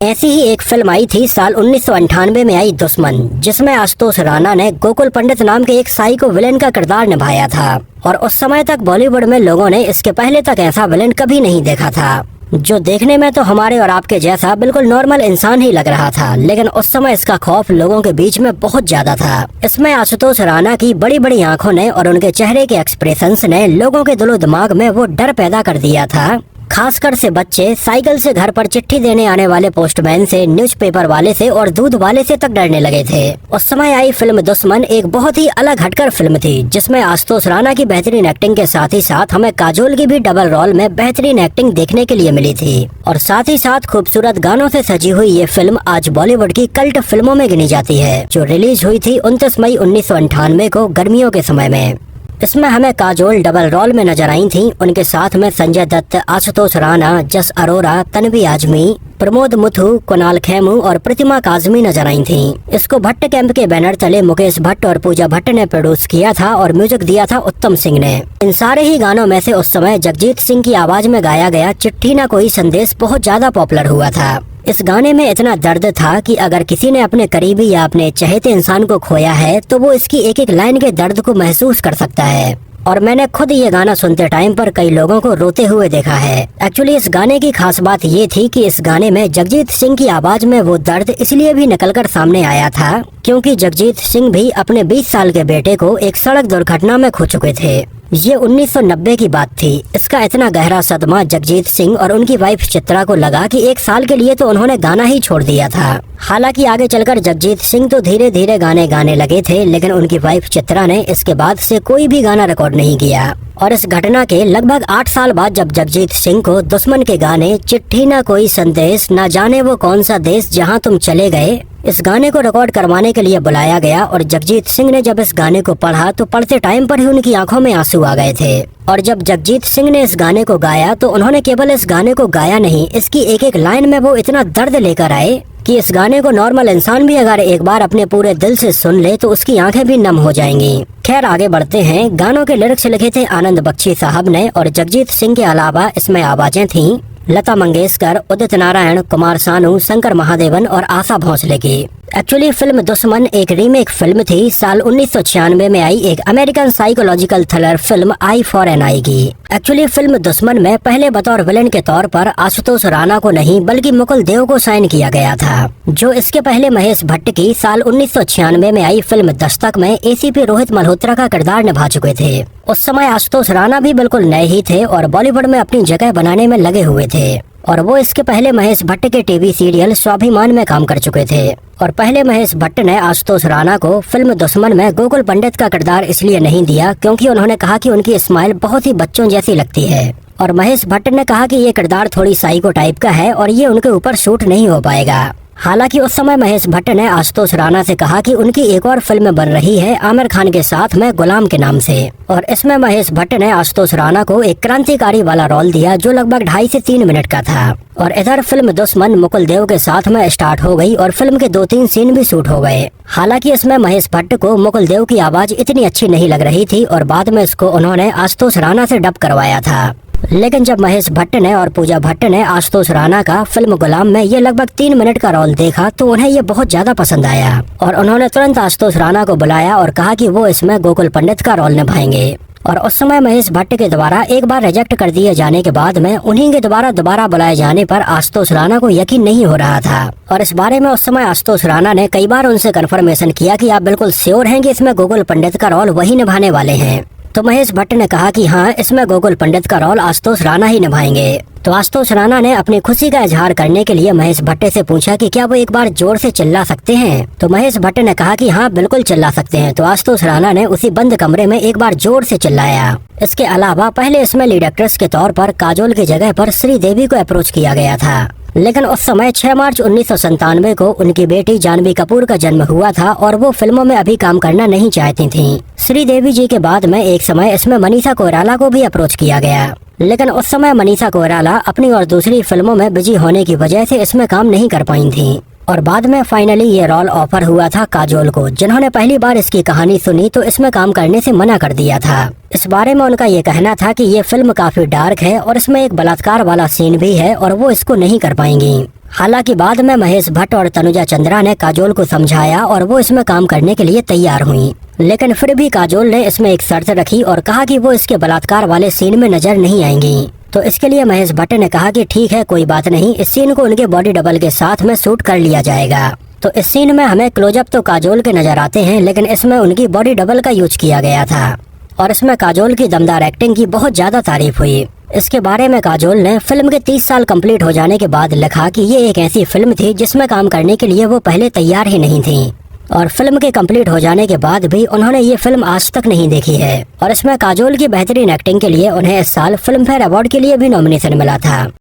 ऐसी ही एक फिल्म आई थी साल 1998 में आई दुश्मन, जिसमें आशुतोष राणा ने गोकुल पंडित नाम के एक साइको विलेन का किरदार निभाया था। और उस समय तक बॉलीवुड में लोगों ने इसके पहले तक ऐसा विलेन कभी नहीं देखा था, जो देखने में तो हमारे और आपके जैसा बिल्कुल नॉर्मल इंसान ही लग रहा था, लेकिन उस समय इसका खौफ लोगों के बीच में बहुत ज्यादा था। इसमें आशुतोष राणा की बड़ी बड़ी आंखों ने और उनके चेहरे के एक्सप्रेशंस ने लोगों के दिलो दिमाग में वो डर पैदा कर दिया था। खासकर से बच्चे साइकिल से घर पर चिट्ठी देने आने वाले पोस्टमैन से, न्यूज़पेपर वाले से और दूध वाले से तक डरने लगे थे। उस समय आई फिल्म दुश्मन एक बहुत ही अलग हटकर फिल्म थी, जिसमें आशुतोष राणा की बेहतरीन एक्टिंग के साथ ही साथ हमें काजोल की भी डबल रोल में बेहतरीन एक्टिंग देखने के लिए मिली थी। और साथ ही साथ खूबसूरत गानों से सजी हुई ये फिल्म आज बॉलीवुड की कल्ट फिल्मों में गिनी जाती है, जो रिलीज हुई थी 29 मई 1998 को गर्मियों के समय में। इसमें हमें काजोल डबल रोल में नजर आई थी। उनके साथ में संजय दत्त, आशुतोष राणा, जस अरोरा, तन्वी आजमी, प्रमोद मुथु, कुणाल खेमू और प्रतिमा काजमी नजर आई थी। इसको भट्ट कैंप के बैनर तले मुकेश भट्ट और पूजा भट्ट ने प्रोड्यूस किया था और म्यूजिक दिया था उत्तम सिंह ने। इन सारे ही गानों में से उस समय जगजीत सिंह की आवाज में गाया गया चिट्ठी ना कोई संदेश बहुत ज्यादा पॉपुलर हुआ था। इस गाने में इतना दर्द था कि अगर किसी ने अपने करीबी या अपने चहेते इंसान को खोया है तो वो इसकी एक एक लाइन के दर्द को महसूस कर सकता है। और मैंने खुद ये गाना सुनते टाइम पर कई लोगों को रोते हुए देखा है। एक्चुअली इस गाने की खास बात ये थी कि इस गाने में जगजीत सिंह की आवाज में वो दर्द इसलिए भी निकलकर सामने आया था क्योंकि जगजीत सिंह भी अपने 20 साल के बेटे को एक सड़क दुर्घटना में खो चुके थे। ये 1990 की बात थी। इसका इतना गहरा सदमा जगजीत सिंह और उनकी वाइफ चित्रा को लगा कि एक साल के लिए तो उन्होंने गाना ही छोड़ दिया था। हालांकि आगे चलकर जगजीत सिंह तो धीरे धीरे गाने गाने लगे थे, लेकिन उनकी वाइफ चित्रा ने इसके बाद से कोई भी गाना रिकॉर्ड नहीं किया। और इस घटना के लगभग 8 साल बाद जब जगजीत सिंह को दुश्मन के गाने चिट्ठी ना कोई संदेश, ना जाने वो कौन सा देश जहां तुम चले गए, इस गाने को रिकॉर्ड करवाने के लिए बुलाया गया और जगजीत सिंह ने जब इस गाने को पढ़ा तो पढ़ते टाइम पर ही उनकी आंखों में आंसू आ गए थे। और जब जगजीत सिंह ने इस गाने को गाया तो उन्होंने केवल इस गाने को गाया नहीं, इसकी एक एक लाइन में वो इतना दर्द लेकर आए कि इस गाने को नॉर्मल इंसान भी अगर एक बार अपने पूरे दिल से सुन ले तो उसकी आंखें भी नम हो जाएंगी। खैर आगे बढ़ते हैं। गानों के लिरिक्स लिखे थे आनंद बख्शी साहब ने और जगजीत सिंह के अलावा इसमें आवाजें थीं लता मंगेशकर, उदित नारायण, कुमार सानू, शंकर महादेवन और आशा भोसले की। एक्चुअली फिल्म दुश्मन एक रीमेक फिल्म थी साल 1996 में आई एक American psychological thriller film Eye for an Eye की। एक्चुअली फिल्म दुश्मन में पहले बतौर विलेन के तौर पर आशुतोष राणा को नहीं बल्कि मुकुल देव को साइन किया गया था, जो इसके पहले महेश भट्ट की साल 1996 में आई फिल्म दस्तक में एसीपी रोहित मल्होत्रा का किरदार निभा चुके थे। उस समय आशुतोष राणा भी बिल्कुल नए ही थे और बॉलीवुड में अपनी जगह बनाने में लगे हुए थे। और वो इसके पहले महेश भट्ट के टीवी सीरियल स्वाभिमान में काम कर चुके थे। और पहले महेश भट्ट ने आशुतोष राणा को फिल्म दुश्मन में गोकुल पंडित का किरदार इसलिए नहीं दिया क्योंकि उन्होंने कहा कि उनकी स्माइल बहुत ही बच्चों जैसी लगती है। और महेश भट्ट ने कहा कि ये किरदार थोड़ी साइको टाइप का है और ये उनके ऊपर शूट नहीं हो पाएगा। हालांकि उस समय महेश भट्ट ने आशुतोष राणा से कहा कि उनकी एक और फिल्म बन रही है आमिर खान के साथ में गुलाम के नाम से, और इसमें महेश भट्ट ने आशुतोष राणा को एक क्रांतिकारी वाला रोल दिया जो लगभग 2.5 से 3 मिनट का था। और इधर फिल्म दुश्मन मुकुल देव के साथ में स्टार्ट हो गई और फिल्म के 2-3 सीन भी शूट हो गए। हालांकि इसमें महेश भट्ट को मुकुल देव की आवाज इतनी अच्छी नहीं लग रही थी और बाद में इसको उन्होंने आशुतोष राणा से डब करवाया था। लेकिन जब महेश भट्ट ने और पूजा भट्ट ने आशुतोष राणा का फिल्म गुलाम में ये लगभग 3 मिनट का रोल देखा तो उन्हें ये बहुत ज्यादा पसंद आया और उन्होंने तुरंत आशुतोष राणा को बुलाया और कहा कि वो इसमें गोकुल पंडित का रोल निभाएंगे। और उस समय महेश भट्ट के द्वारा एक बार रिजेक्ट कर दिए जाने के बाद में उन्हीं के दोबारा बुलाए जाने पर आशुतोष राणा को यकीन नहीं हो रहा था। और इस बारे में उस समय आशुतोष राणा ने कई बार उनसे कंफर्मेशन किया कि आप बिल्कुल श्योर हैं कि इसमें गोकुल पंडित का रोल वही निभाने वाले हैं। तो महेश भट्ट ने कहा कि हाँ, इसमें गोकुल पंडित का रोल आशुतोष राणा ही निभाएंगे। तो आशुतोष राणा ने अपनी खुशी का इजहार करने के लिए महेश भट्ट से पूछा कि क्या वो एक बार जोर से चिल्ला सकते हैं। तो महेश भट्ट ने कहा कि हाँ बिल्कुल चिल्ला सकते हैं। तो आशुतोष राणा ने उसी बंद कमरे में एक बार जोर से चिल्लाया। इसके अलावा पहले इसमें लीड एक्ट्रेस के तौर पर काजोल की जगह पर श्रीदेवी को अप्रोच किया गया था, लेकिन उस समय 6 मार्च 1997 को उनकी बेटी जानवी कपूर का जन्म हुआ था और वो फिल्मों में अभी काम करना नहीं चाहती थीं। श्रीदेवी जी के बाद में एक समय इसमें मनीषा कोइराला को भी अप्रोच किया गया, लेकिन उस समय मनीषा कोइराला अपनी और दूसरी फिल्मों में बिजी होने की वजह से इसमें काम नहीं कर पाई थीं। और बाद में फाइनली ये रोल ऑफर हुआ था काजोल को, जिन्होंने पहली बार इसकी कहानी सुनी तो इसमें काम करने से मना कर दिया था। इस बारे में उनका ये कहना था कि ये फिल्म काफी डार्क है और इसमें एक बलात्कार वाला सीन भी है और वो इसको नहीं कर पाएंगी। हालांकि बाद में महेश भट्ट और तनुजा चंद्रा ने काजोल को समझाया और वो इसमें काम करने के लिए तैयार हुई, लेकिन फिर भी काजोल ने इसमें एक शर्त रखी और कहा कि वो इसके बलात्कार वाले सीन में नजर नहीं आएंगी। तो इसके लिए महेश भट्ट ने कहा कि ठीक है, कोई बात नहीं, इस सीन को उनके बॉडी डबल के साथ में शूट कर लिया जाएगा। तो इस सीन में हमें क्लोजअप तो काजोल के नजर आते हैं, लेकिन इसमें उनकी बॉडी डबल का यूज किया गया था और इसमें काजोल की दमदार एक्टिंग की बहुत ज्यादा तारीफ हुई। इसके बारे में काजोल ने फिल्म के 30 साल कंप्लीट हो जाने के बाद लिखा कि ये एक ऐसी फिल्म थी जिसमें काम करने के लिए वो पहले तैयार ही नहीं थी और फिल्म के कंप्लीट हो जाने के बाद भी उन्होंने ये फिल्म आज तक नहीं देखी है। और इसमें काजोल की बेहतरीन एक्टिंग के लिए उन्हें इस साल फिल्म फेयर अवार्ड के लिए भी नॉमिनेशन मिला था।